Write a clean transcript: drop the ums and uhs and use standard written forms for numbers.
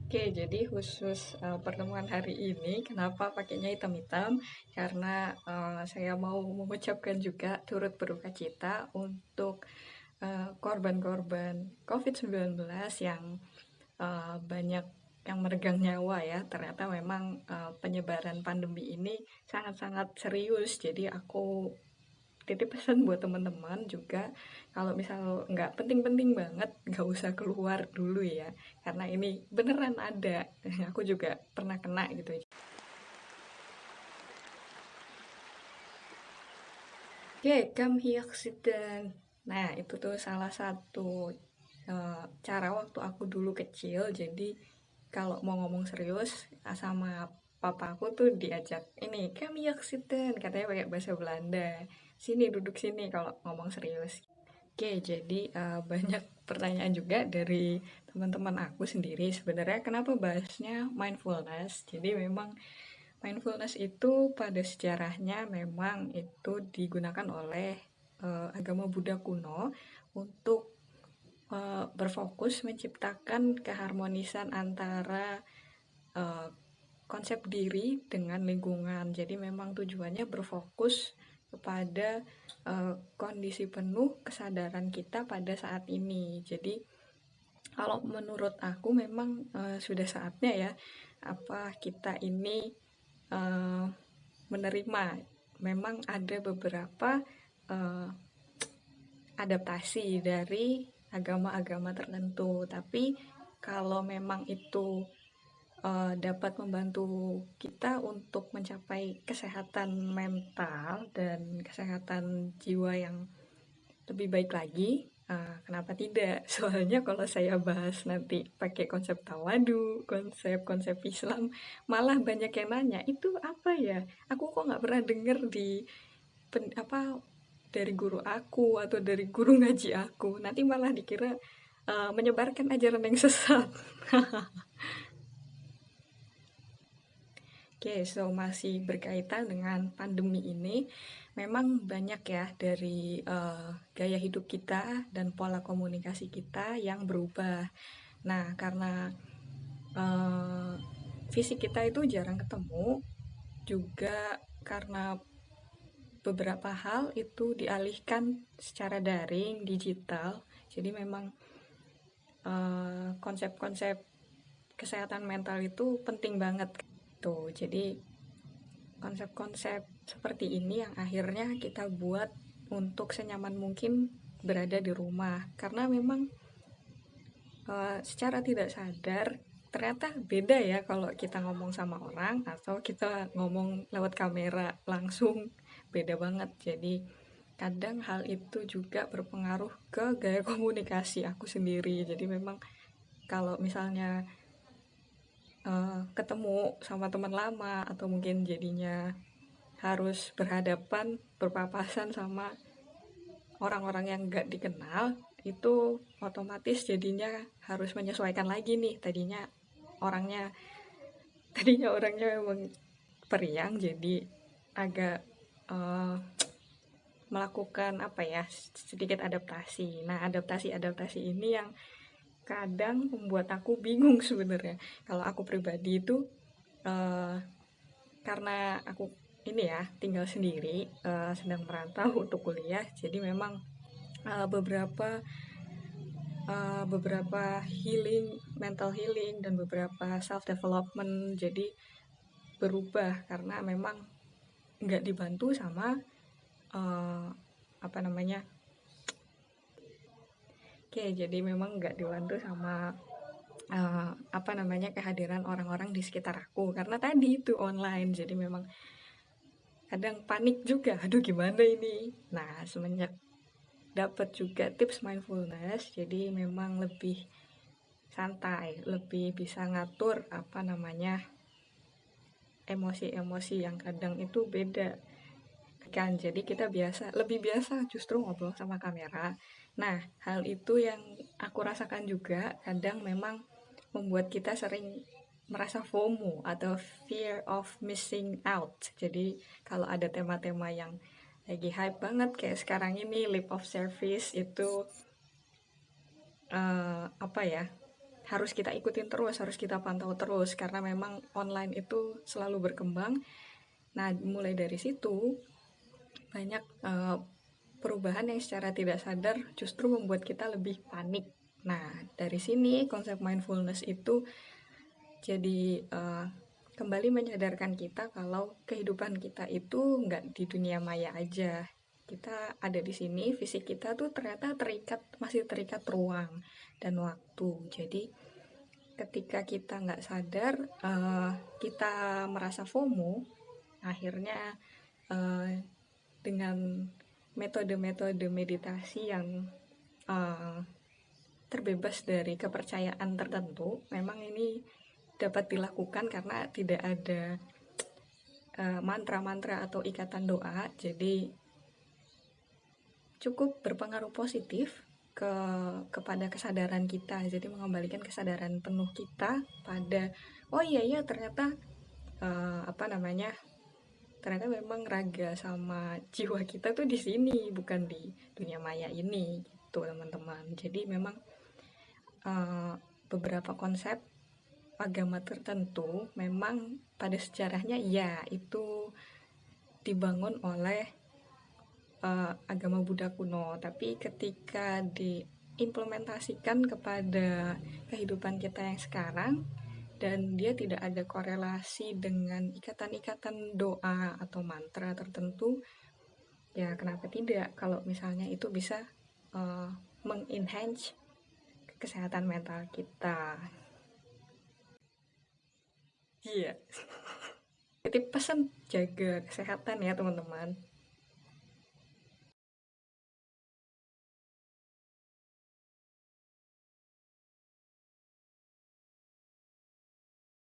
Oke, jadi khusus pertemuan hari ini, kenapa pakainya hitam-hitam? Karena saya mau mengucapkan juga turut berduka cita untuk korban-korban COVID-19 yang banyak yang meregang nyawa ya. Ternyata memang penyebaran pandemi ini sangat-sangat serius. Jadi aku titip pesan buat teman-teman juga, kalau misal nggak penting-penting banget nggak usah keluar dulu ya, karena ini beneran ada. Aku juga pernah kena gitu. Oke, come here sit down. Nah, itu tuh salah satu cara waktu aku dulu kecil. Jadi kalau mau ngomong serius sama papa aku tuh diajak ini, come here sit down, katanya pakai bahasa Belanda. Sini, duduk sini kalau ngomong serius. Oke, jadi banyak pertanyaan juga dari teman-teman aku sendiri. Sebenarnya kenapa bahasnya mindfulness? Jadi memang mindfulness itu pada sejarahnya memang itu digunakan oleh agama Buddha kuno untuk berfokus menciptakan keharmonisan antara eh, konsep diri dengan lingkungan. Jadi memang tujuannya berfokus kepada kondisi penuh kesadaran kita pada saat ini. Jadi kalau menurut aku memang sudah saatnya ya, apa kita ini uh, menerima memang ada beberapa uh, adaptasi dari agama-agama tertentu, tapi kalau memang itu dapat membantu kita untuk mencapai kesehatan mental dan kesehatan jiwa yang lebih baik lagi. Kenapa tidak? Soalnya kalau saya bahas nanti pakai konsep tawadu, konsep-konsep Islam, malah banyak yang nanya, itu apa ya? Aku kok nggak pernah denger di apa dari guru aku atau dari guru ngaji aku. Nanti malah dikira menyebarkan ajaran yang sesat. Oke, so masih berkaitan dengan pandemi ini, memang banyak ya dari gaya hidup kita dan pola komunikasi kita yang berubah. Nah, karena uh, fisik kita itu jarang ketemu, juga karena beberapa hal itu dialihkan secara daring, digital. Jadi memang konsep-konsep kesehatan mental itu penting banget tuh. Jadi konsep-konsep seperti ini yang akhirnya kita buat untuk senyaman mungkin berada di rumah, karena memang secara tidak sadar ternyata beda ya kalau kita ngomong sama orang atau kita ngomong lewat kamera langsung, beda banget. Jadi kadang hal itu juga berpengaruh ke gaya komunikasi aku sendiri. Jadi memang kalau misalnya ketemu sama teman lama atau mungkin jadinya harus berhadapan berpapasan sama orang-orang yang nggak dikenal, itu otomatis jadinya harus menyesuaikan lagi nih. Orangnya orangnya memang periang, jadi agak uh, melakukan apa ya, sedikit adaptasi. Nah, adaptasi ini yang kadang membuat aku bingung sebenarnya. Kalau aku pribadi itu uh, karena aku ini ya tinggal sendiri, sedang merantau untuk kuliah, jadi memang beberapa healing, mental healing dan beberapa self development jadi berubah karena memang nggak dibantu sama uh, apa namanya. Oke, jadi memang nggak dibantu sama apa namanya, kehadiran orang-orang di sekitar aku karena tadi itu online. Jadi memang kadang panik juga, aduh gimana ini. Nah, semenjak dapat juga tips mindfulness, jadi memang lebih santai, lebih bisa ngatur apa namanya, emosi-emosi yang kadang itu beda kan. Jadi kita lebih biasa justru ngobrol sama kamera. Nah, hal itu yang aku rasakan juga kadang memang membuat kita sering merasa FOMO atau fear of missing out. Jadi kalau ada tema-tema yang lagi hype banget kayak sekarang ini, lip of service itu apa ya, harus kita ikutin terus, harus kita pantau terus, karena memang online itu selalu berkembang. Nah, mulai dari situ banyak perubahan yang secara tidak sadar justru membuat kita lebih panik. Nah, dari sini konsep mindfulness itu jadi kembali menyadarkan kita kalau kehidupan kita itu nggak di dunia maya aja. Kita ada di sini, fisik kita tuh ternyata masih terikat ruang dan waktu. Jadi ketika kita nggak sadar, kita merasa FOMO, akhirnya dengan metode-metode meditasi yang terbebas dari kepercayaan tertentu, memang ini dapat dilakukan karena tidak ada mantra-mantra atau ikatan doa, jadi cukup berpengaruh positif kepada kesadaran kita. Jadi mengembalikan kesadaran penuh kita pada oh iya ternyata ternyata memang raga sama jiwa kita tuh di sini, bukan di dunia maya ini gitu teman-teman. Jadi memang beberapa konsep agama tertentu memang pada sejarahnya itu dibangun oleh agama Buddha kuno, tapi ketika diimplementasikan kepada kehidupan kita yang sekarang dan dia tidak ada korelasi dengan ikatan-ikatan doa atau mantra tertentu, ya kenapa tidak kalau misalnya itu bisa mengenhance kesehatan mental kita. Iya. Jadi pesan jaga kesehatan ya teman-teman.